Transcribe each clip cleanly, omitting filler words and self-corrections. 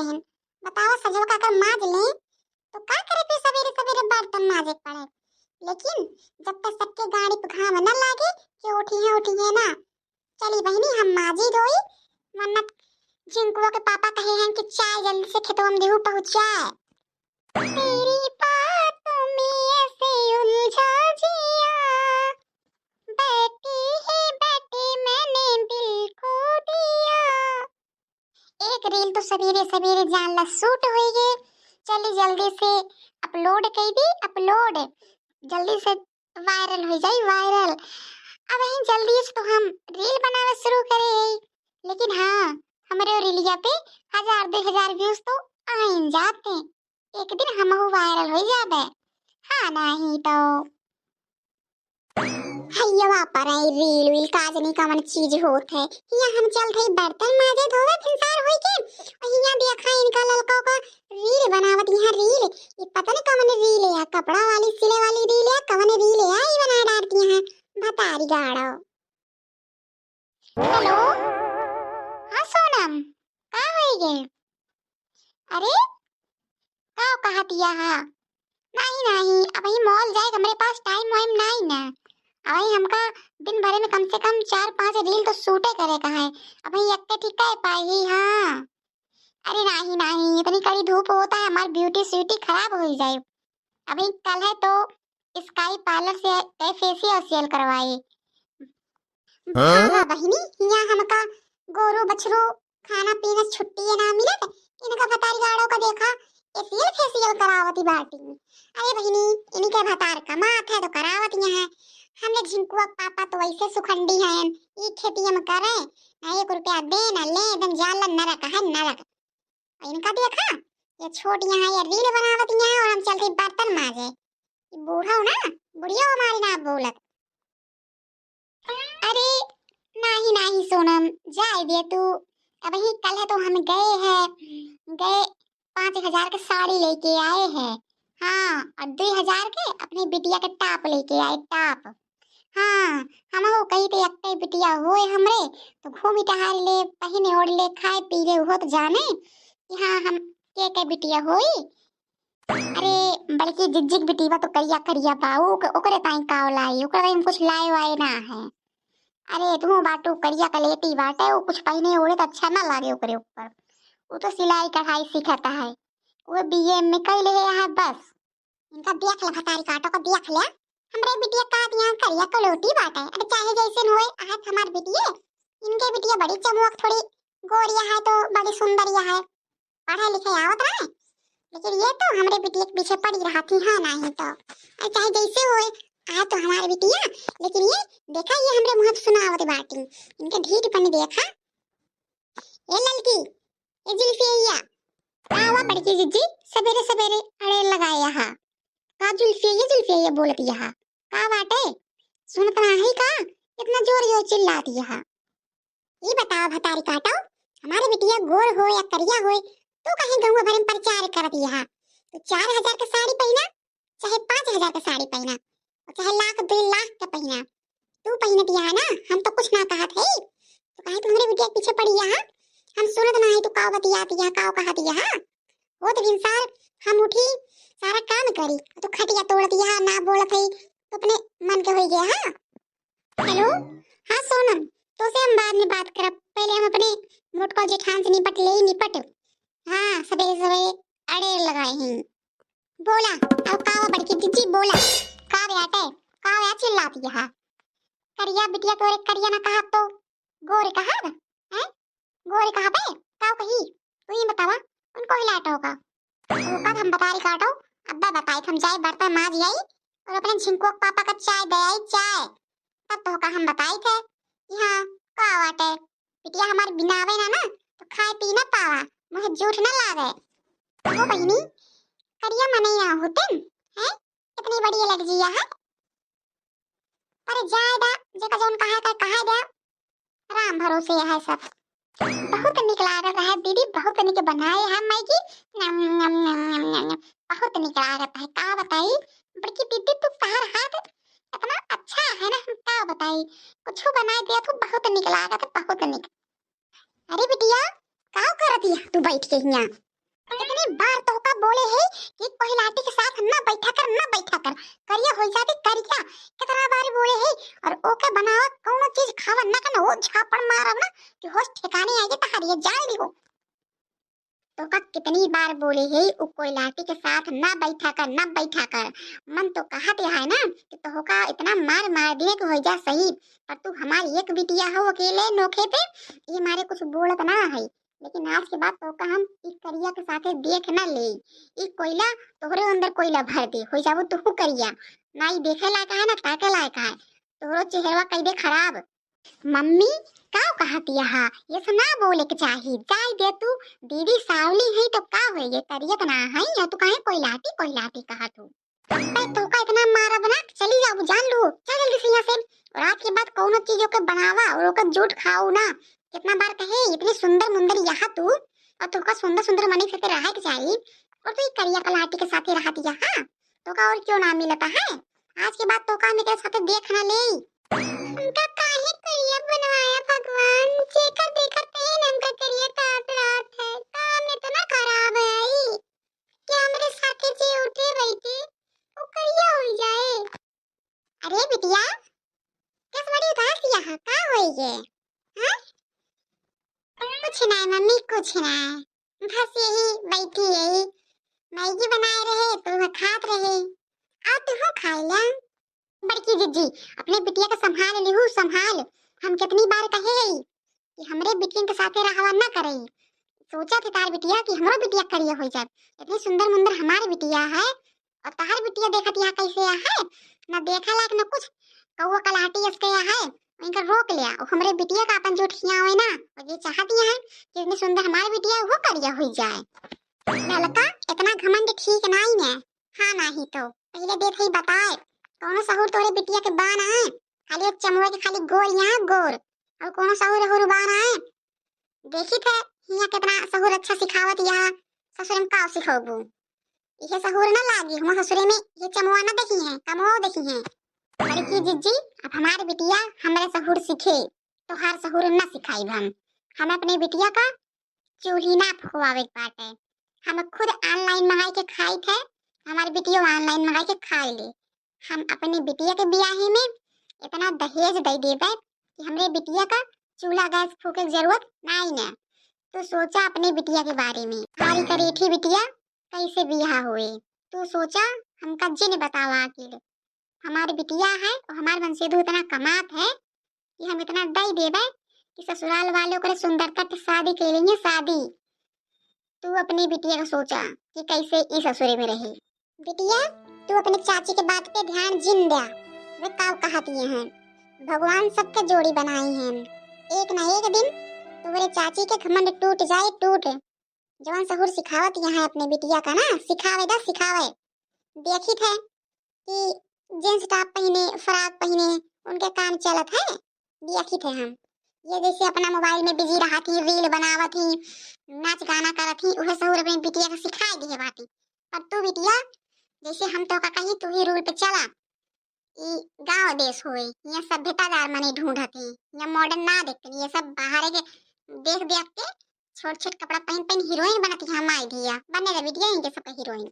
बहन। बताओ सजवा कर माज ले तो का करे फिर सवेरे सवेरे बर्तन माजे पड़े। लेकिन जब तक सबके गाड़ी पे घाम न लागे कि उठी है ना, चली बहनी हम माजी दोई, वरना जिंकुआ के पापा कहे हैं कि चाय जल्दी से खेतों में देहू पहुंचाए। तेरी बातों में ऐसे उलझा जिया, बैठी ही बैठी मैंने दिल खो दिया। एक रील तो सवेरे सवेरे जान ला सूट हुई है, चली जल्दी से अपलोड कर दी, अपलोड जल्दी से वायरल हो जाए वायरल। अब यहीं जल्दी से तो हम रील बनाना शुरू करे, लेकिन हाँ हमारे रीलिया पे 1000-2000 व्यूज तो आ ही जाते, एक दिन हम वायरल हो जाबे। हाँ नहीं तो हैया पर आई रील वील काजनी का मन चीज होत है। हिया हम चल थे बर्तन माजे धोवे फिनसार होई के, और हिया देखा इनका लड़का का रील बनावत। यहाँ रील ये पता नहीं कौन रील है, कपड़ा वाली सिले वाली रील है कौन रील है, ये बना डालती हैं भतारी गाड़ो। हेलो हाँ सोनम का होई गे? अरे का कहतिया हा? नहीं नहीं अब ही मॉल जाए, हमारे पास टाइम वाइम नहीं ना। अब हमका दिन भरे में कम से कम 4-5 रील तो शूटे करे का है। अब ही एकते ठीक है पाई। हाँ अरे नहीं नहीं इतनी कड़ी धूप होता है, हमारी ब्यूटी स्यूटी खराब हो जाए। अभी कल है तो स्काई पार्लर से फेशियल सेल करवाए। हाँ बहिनी यहाँ हमका गोरू बछरू खाना पीना छुट्टी है ना मिले, इनका भतारी गाड़ो का देखा फेशियल करावती बाटी। अरे बहिनी इनके भतार कमात है तो करावती है। हमने झिंकुआ पापा तो वैसे सुखंडी हैं, ये खेती हम करे ना 1 रुपया दे ना ले, एकदम जाला नरक है नरक। इनका देखा ये छोटियां हैं ये रील बनावती हैं और हम चलते बर्तन माजे। बूढ़ा हो ना बुढ़िया हमारी ना बोलत। अरे नहीं नहीं सोनम जाए दे तू। अब ही कल है तो हम गए 5000 के साड़ी लेके आए हैं। हाँ और 2000 के अपने बिटिया के टाप लेके आए टाप। हाँ हम हो कहीं पे एकटे बिटिया होए हमरे तो घूमी टहल ले पहने ओढ़ ले खाए पी ले हो तो जाने कि हाँ हम के बिटिया होई। अरे बल्कि जिज्जिक बिटिया तो करिया करिया पाऊ ओकरे ताई काव लाई, ओकरे ताई कुछ लाए वाए ना है। अरे तू बाटू करिया कलेटी बाटे, वो कुछ पहने ओढ़े तो अच्छा ना लागे ओकरे ऊपर। वो तो सिलाई कढ़ाई सीखता है, वो बीए में कई ले है बस। इनका देख ले भतारी काटो का देख ले, हमरे बिटिया का यहाँ करिया कलोटी बाटे। अरे चाहे जैसे होए आज हमार बिटिया, इनके बिटिया बड़ी चमक थोड़ी गोरिया है तो बड़ी सुंदरिया है, पढ़ा लिखा आवत रहे। लेकिन ये तो हमरे बिटिया के पीछे पड़ी रहती है नहीं तो। अरे चाहे जैसे होए आज तो हमारी बिटिया, लेकिन ये देखा ये हमरे मुंह पे सुनावत बाटी। इनके ढीठ पन देखा। ये ललकी ये जुल्फिया आवा बड़की जिज्जी सवेरे सवेरे अड़े लगाए यहाँ का जुल्फिया बोलती यहाँ का बाटे सुनत नहीं का इतना जोर जोर चिल्लाती यहाँ। ये बताओ भतारी काटो हमारी बिटिया गोर हो या करिया हो तो कहीं गाँव भर में प्रचार करती यहाँ। तो 4000 का साड़ी पहना चाहे 5000 का साड़ी पहना और चाहे 1,00,000-2,00,000 का पहना, तू पहनती है ना हम तो कुछ ना कहा थे। तो कहीं तुम्हारे बिटिया के पीछे पड़ी यहाँ हम सुनत नहीं तो काव बतियाती है काव कहती है। वो तो इंसान हम उठी सारा काम करी तो खटिया तोड़ती है ना बोलत है तो अपने मन के हो गया। हाँ हेलो हाँ सोनम तो से हम बाद में बात करब, पहले हम अपने मोटको जेठान से निपट ले निपट। हाँ सवेरे सवेरे अड़े लगाए हैं बोला। अब कावा बड़की दीदी बोला का बेटे का या चिल्लाती है करिया बिटिया तोरे करिया ना कहा तो गोरे कहा है गोरे कहा पे काव कही तू ही बतावा उनको हिलाटा होगा तो कब हम बता रही काटो अब्बा बताई हम जाए बर्तन माज आई और अपने झिंको पापा का चाय दे आई चाय तब तो का हम बताई थे कि हाँ का वाटे बिटिया हमारी बिनावे ना तो खाए पी ना पावा मुझे झूठ ना लागे। वो बहनी करिया मने ना होते हैं इतनी बड़ी एलर्जी है पर जायदा जेका जोन कहा दे राम भरोसे है सब। बहुत निक लागत है दीदी बहुत निक बनाए है मैगी बहुत निक लागत है का बताई बड़की दीदी तू तार हाथ इतना अच्छा है ना हम का बताई कुछ बनाए दिया तो बहुत निक लागत है बहुत निक। अरे बिटिया का करत है तू बैठ के हिया कितनी बार तो का बोले है कि कोई लाठी के साथ ना बैठा कर, ना बैठा कर, करिया हो जाती करिया। कितना बार बोले है। और ओके बनावा कोनो चीज खावा ना करना, वो झापड़ मारब ना कि होश ठिकाने आ जाए तहारी जान लियो। तो का कितनी बार बोले है उ कोई लाठी के साथ ना बैठा कर, ना बैठा कर। मन तो कहते है ना कि तो का इतना मार मार दिए कि हो जा सही, पर तू हमारी एक बिटिया हो अकेले नोखे पे, ये मारे कुछ बोलत ना है। लेकिन आज के बाद तो का हम इस करिया के साथे देख ना ले। ई कोयला तोहरे अंदर कोयला भर दे, हो जाबो तू करिया। ना ही देखे लायक है ना ताके लायक है, तोहरो चेहरा कई दे खराब। मम्मी का कहती है ये सुना बोले के चाहिए जाय दे तू। दीदी सावली है तो का हो ये करियत ना है या तू कहे कोई लाठी कहा तू। अबे तो का इतना मारा बना चली जाओ जान लो, चल जल्दी से यहाँ से। और आज के बाद कोनो चीजों के बनावा और ओकर झूठ खाओ ना। कितना बार कहे इतनी सुंदर मुंदर यहाँ तू, और तू का सुंदर सुंदर मनी से रहे के चाहिए, और तू करिया का लाठी के साथ रहती है। हां तो का और क्यों ना मिलता है। आज के बाद तो का मेरे साथ देखना ले। उनका काहे करिया बनवाया भगवान, जेकर देखत तेन उनका करिया काट रात है। काम इतना खराब है ई कि हमरे साथे जे उठे बैठे वो करिया हो जाए। अरे बिटिया किस बड़ी उदास दिया है का होई ये। हां कुछ ना मम्मी कुछ ना, बस यही बैठी यही मैगी बनाए रहे तो खात रहे। आ तू हो खाई ला। बड़की जीजी अपने बिटिया का संभाल लिहू संभाल। हम कितनी बार कहे कि हमरे बिटिया के साथे रहवा ना करे। सोचा थे तार बिटिया कि हमरो बिटिया करिया हो जाए। इतनी सुंदर मुंदर हमारी बिटिया है और तार बिटिया देखत यहाँ कैसे है ना देखा लायक ना कुछ। कौवा कलाटी इसके है इनका रोक लिया और हमरे बिटिया का अपन जो ठियावे ना, और ये चाहती है कि इतनी सुंदर हमारी बिटिया वो करिया हो जाए। ललका इतना घमंड ठीक नहीं है। हां नहीं तो पहले देख ही बताए कौन सहूर तोरे बिटिया के बान है। खाली एक चमड़े के खाली गोर यहाँ गोर, और कौन सहूर हो बान है। देखी थे यहाँ कितना सहूर अच्छा सिखावत यहाँ ससुर में का सिखाबू। ये सहूर ना लागी हम ससुरे में ये चमवा ना देखी है कमवा देखी है। बड़की जिज्जी अब हमारी बिटिया हमारे सहूर सीखे तो हर सहूर ना सिखाई हम अपने बिटिया का चूल्ही ना फुआवे पाटे। हम खुद ऑनलाइन मंगाई के खाई थे, हमारी बिटिया ऑनलाइन मंगाई के खाई ले। हम अपनी बिटिया के ब्याह में इतना दहेज दे देबे कि हमरे बिटिया का चूल्हा गैस फूके की जरूरत नहीं ना। तो सोचा अपने बिटिया के बारे में हमारी करेठी बिटिया कैसे ब्याह हुए। तो सोचा हमका जिन बतावा अकेले हमारी बिटिया है और हमारे वंशेदू इतना कमात है कि हम इतना दे देबे कि ससुराल वालों को सुंदरता से शादी कर लेंगे शादी। तू अपनी बिटिया का सोचा कि कैसे इस ससुरे में रहे। बिटिया तू अपने चाची के बात पे ध्यान जिन दे। वे काव कहती हैं भगवान सबके जोड़ी बनाई हैं, एक ना एक दिन तुम्हारे चाची के घमंड टूट जाए टूट। जवान सहूर सिखावत यहाँ अपने बिटिया का ना सिखावे दा सिखावे। देखी थे कि जींस टॉप पहने फ्रॉक पहने उनके काम चलत है। देखी थे हम ये जैसे अपना मोबाइल में बिजी रहा थी रील बनावा थी नाच गाना करा थी उहे सहूर अपनी बिटिया को सिखाई दिए बाती। पर तू बिटिया जैसे हम तो का कही तू ही रूल पे चला। ई गांव देश होए यहाँ सभ्यतादार मने ढूंढत है, यहाँ मॉडर्न ना देखते ये सब बाहर के देख देख के छोट छोट कपड़ा पहन पहन हीरोइन बनती है। हम आई दिया बने रे बिटिया इनके सब हीरोइन।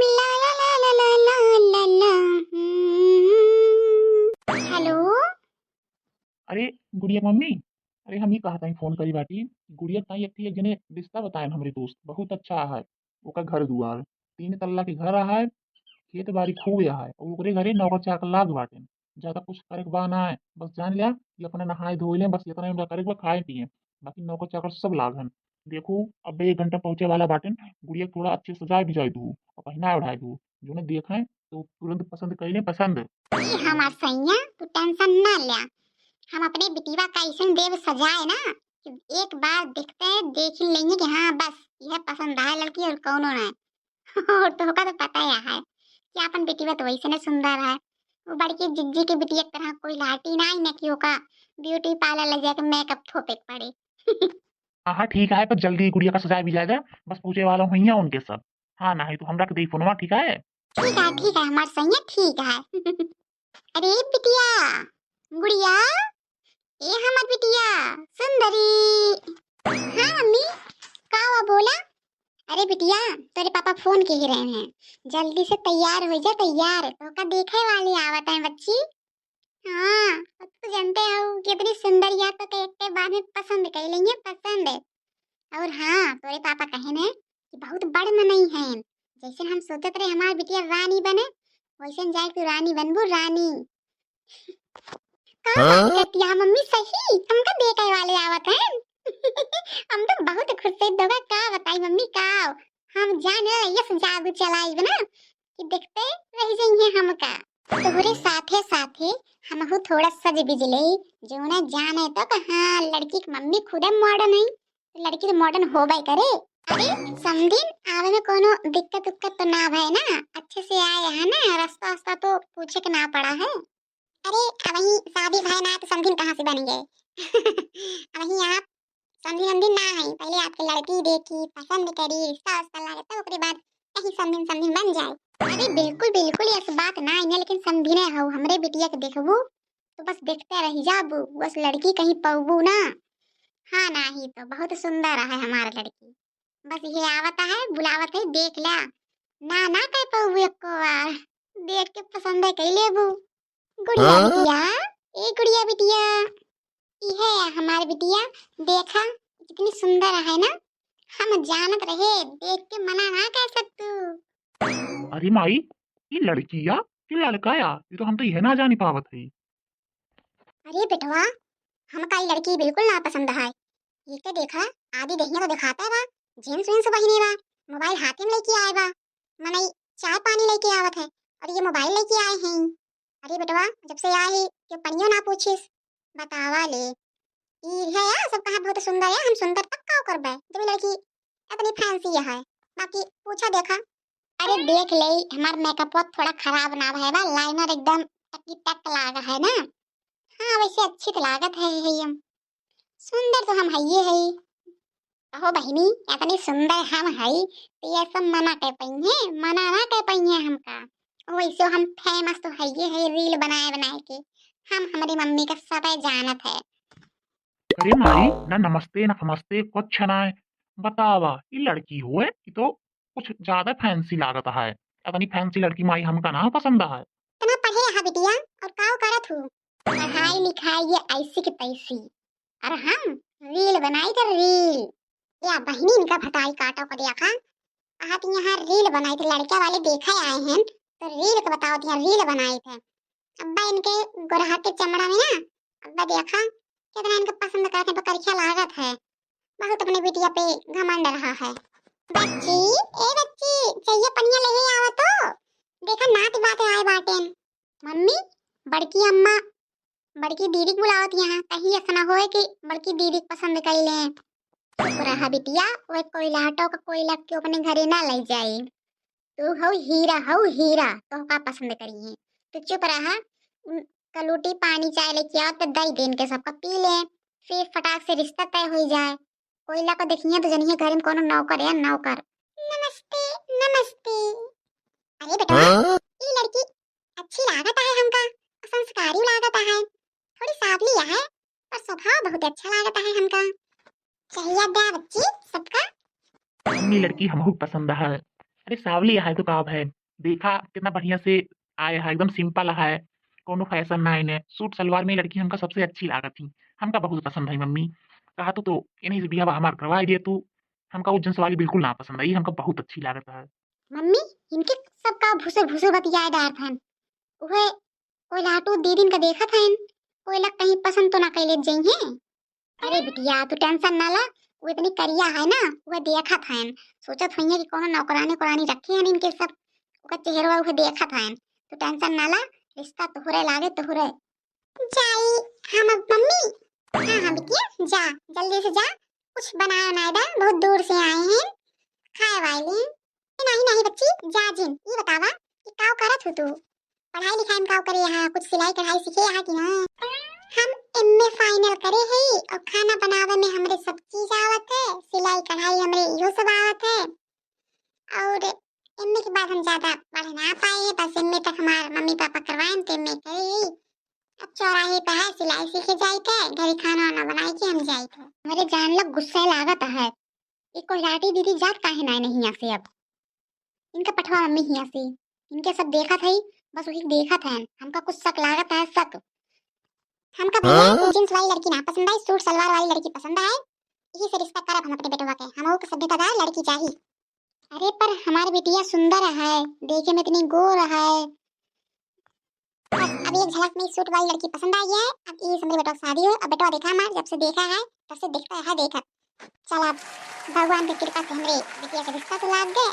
ला ला ला ला ला ला ला। हेलो अरे गुड़िया मम्मी, अरे हम ही कहा था फोन करी बाटी। गुड़िया ताई एक जने रिश्ता बताए हमरे दोस्त बहुत अच्छा है। ओका घर दुआर 3 तल्ला के घर है, खेत बाड़ी खूब है और ओकरे घरे नौकर चाकर लाग बाटे। ज्यादा कुछ करे के बा ना है, बस जान लिया कि अपना नहाए धोए ले बस इतना हमरा करे के बा खाए पिए। बाकी नौकर चाकर सब लागन। देखू अब 1 घंटा पहुंचे वाला बाटन। गुड़िया के थोड़ा अच्छे सजाए भिजाए दू और पहना ओढ़ाए दू, जो ने देखे तो तुरंत पसंद कर ले पसंद। ये हमार सैया तू टेंशन ना ले। हम अपने बिटिया का ऐसे देव सजाए ना कि एक बार दिखते हैं देख ही लेंगे कि हाँ बस यह पसंद है लड़की और कौन है। और तो का तो पता ही है कि अपन बिटिया तो वैसे ने सुंदर है। वो बड़की जिज्जी की बिटिया की तरह कोई लाटी ना ही ना कि का ब्यूटी पार्लर ले जाके मेकअप थोपे के पड़े। हाँ हाँ ठीक है, पर जल्दी गुड़िया का सजाए भिजाए दे, बस पूछे वाला हुई उनके सब। हाँ ना ही तो हमरा के दी फोनवा ठीक है। ठीक है हमार सैया ठीक है। अरे बिटिया गुड़िया ये हमार बिटिया सुंदरी हाँ मम्मी, का हुआ बोला? अरे बिटिया, तेरे पापा फोन के ही रहे हैं। जल्दी से तैयार हो जा, तैयार तो का देखे वाली आवत है बच्ची। हाँ, अब तो जानते हो कितनी सुंदर या तो के बाद में पसंद कर लेंगे, पसंद है। और हाँ, तेरे पापा कहे ने कि बहुत बड़ नहीं है। जैसे हम सोचत रहे हमारी बिटिया रानी बने, वैसे जाए तू रानी बनबू, रानी। का बात करती है मम्मी, सही हमका देखे वाले आवत हैं। हम तो बहुत खुश से दोगा, का बताई मम्मी का। हम जाने यस जादू चलाई बना कि देखते रह जाइए हमका। तोहरे साथे साथे हमहु थोड़ा सज बिजले, जो ना जाने तो कहाँ लड़की की मम्मी खुद मॉडर्न है, तो लड़की तो मॉडर्न होबे करे। अरे समझिन आवे में कोनो दिक्कत उक्कत तो ना भय ना, अच्छे से आए है ना, रास्ता रास्ता तो पूछे के ना पड़ा है। अरे वही शादी भय ना तो समझिन कहाँ से बनेंगे। वही आप समझी समझी ना है, पहले आपके लड़की देखी, पसंद करी, रिश्ता उस्ता लगे तब ओकरे बाद कहीं समझिन समझिन बन जाए। अरे बिल्कुल बिल्कुल ऐसी बात ना है, लेकिन समझिने हो हमरे बिटिया के देखबू तो बस देखते रह जाबू, बस लड़की कहीं पवबू ना। हाँ ना ही तो बहुत सुंदर है हमारा लड़की, बस ये आवता है बुलावत है देख ला, ना ना कह पवबू एको बार, देख के पसंद है कह लेबू। गुड़िया बिटिया, ए गुड़िया बिटिया, ये है हमारी बिटिया, देखा कितनी सुंदर है ना, हम जानत रहे, देख के मना ना कर सकतू। अरे माई, ये लड़की या कि लड़का या, ये तो हम तो यह ना जानी पावत है। अरे बेटवा, हमका ये लड़की बिल्कुल ना पसंद है। ये के देखा, आदि देखने तो दिखाता है बा, जींस वींस पहने बा, मोबाइल हाथ में लेके आए बा, मनई चाय पानी लेके आवत है और ये मोबाइल लेके आए हैं। अरे बेटवा, जब से आए ही क्यों पनियो ना पूछिस, बतावा ले। ये है यार सब कहा बहुत सुंदर है, हम सुंदर तक का करबे जब ये लड़की इतनी फैंसी है। बाकी पूछा देखा। अरे देख ले, हमार मेकअप थोड़ा खराब ना है बा, लाइनर एकदम टकी टक लागा है ना। हाँ वैसे अच्छी तो लागत है हम, सुंदर तो हम है ये है। कहो बहिनी, इतनी सुंदर हम है तो ये सब मना कर पाई है, मना ना कर पाई है हमका। वैसे हम फेमस तो है ये है, रील बनाए बनाए के हम हमारी मम्मी का सब जानत है। अरे माई, ना नमस्ते ना फमस्ते कुछ ना है। बतावा ये लड़की हो है, ये तो कुछ ज्यादा फैंसी लागत है। इतनी फैंसी लड़की माई हमका ना पसंद है। तना पढ़े हा बिटिया और काव करत हूँ, पढ़ाई लिखाई ये ऐसी की तैसी, और हम रील बनाई तो रील। या बहिनी इनका भताई काटो को देखा, आप यहाँ रील बनाई थे, लड़के वाले देखा आए हैं तो रील को बताओ दिया, रील बनाए थे। अब्बा इनके गोरहा के चमड़ा में ना, अब्बा देखा कितना इनका पसंद करते पर करखिया लागत है, बहुत अपने बिटिया पे घमंड रहा है। बच्ची, ए बच्ची, चाहिए पनिया ले आवा तो, देखा नात बात आए बाटेन। मम्मी, बड़की अम्मा बड़की दीदी को बुलावत यहाँ, कहीं ऐसा ना होए कि बड़की दीदी पसंद कर ले। चुप रहा बिटिया, वो कोयला हटो का कोयला क्यों अपने घरे ना ले जाए, तू हो हीरा तो का पसंद करिए, तो चुप रहा। कलूटी पानी चाय लेके आओ तो दही देन के सबका पी ले, फिर फटाक से रिश्ता तय हो जाए। कोयला को देखिए तो जनिए घर में कोनो नौकर है नौकर। नमस्ते नमस्ते। अरे बेटा, ये लड़की अच्छी लागत है हमका, संस्कारी लागत है, थोड़ी सावली है पर स्वभाव बहुत अच्छा लागत है हमका। चाहिए दे बच्ची सबका। मम्मी लड़की हमको पसंद है। अरे सावली है तो काब है, देखा कितना बढ़िया से आया है, एकदम सिंपल है, कोनो फैशन ना इन्हें, सूट सलवार में लड़की हमका सबसे अच्छी लागत थी। हमका बहुत पसंद है मम्मी। कहा तो इन्हीं से बियाह हमार करवा दिए तू। हमका वो जींस वाली बिल्कुल ना पसंद आई, हमका बहुत अच्छी लागत है। मम्मी, इनके सबका भूसे भूसे बतियाए डार थन, वह कोई लाटू दीदी का देखा था, कोई लग कहीं पसंद तो ना कर ले जाइए। अरे बिटिया तू टेंशन ना ला, वो इतनी करिया है ना, वो देखा था, सोचत हुई कि कोनो नौकरानी कुरानी रखी है इनके सब, उसका चेहरा वो देखा था, तो टेंशन ना ला, रिश्ता तोहरे लागे तोहरे। जाई हम अब मम्मी। हाँ हाँ बिटिया जा, जल्दी से जा, कुछ बनाया ना दे, बहुत दूर से आए हैं, खाए वाले। नहीं नहीं बच्ची जा, जिन ये बतावा कि काव करत हो तू, पढ़ाई लिखाई में काव करे यहाँ, कुछ सिलाई कढ़ाई सीखे यहाँ कि ना। हम एमए फाइनल करे है और खाना बनावे में हमरे सब चीज आवत है, सिलाई कढ़ाई हमरे यो सब आवत है, और एमए के बाद हम ज्यादा पढ़ ना पाए, बस एमए तक हमारे मम्मी पापा करवाए तो एमए करे ही। अब चौराहे पे है सिलाई सीखे जाए थे, घरे खाना वाना बनाए के हम जाए थे। मेरे जान लग गुस्सा लागत है। एक कोई राठी दीदी जात काहे ना नहीं आसे अब। इनका पठवा मम्मी ही आसे। इनके सब देखा था ही, बस वही देखा था। हमका कुछ शक लागत है, शक। हमका भैया जींस वाली लड़की ना पसंद आई, सूट सलवार वाली लड़की पसंद आए। यही से रिश्ता करब हम अपने बेटवा के। हमहू के सभ्यतादार लड़की चाहिए। अरे पर हमारी बिटिया सुंदर है, देखे में इतनी गोर है। बस अब एक झलक में सूट वाली लड़की पसंद आई है। अब ये समझ बेटा शादी हो। अब बेटा देखा हमार जब से देखा है तब से दिखता है देखा। चल अब भगवान की कृपा से हमरे बिटिया का रिश्ता तो लाग गए।